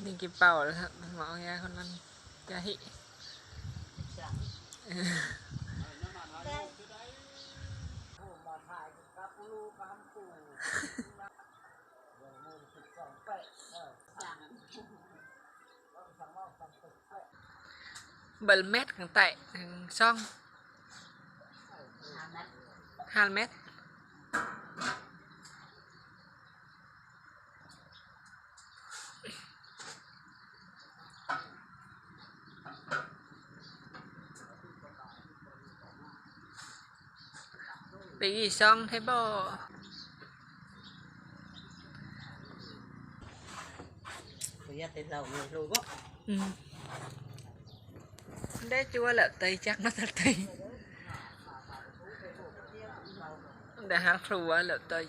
นี่กี่เป่าแล้วครับหมอยาคนนั้นจะหิเบลเม็ดข้างใต้ช่อง2 เมตรไปกี่ช่องเทเบิลได้จัวlợn tây chắc nó thật tây để hang khua lợn tây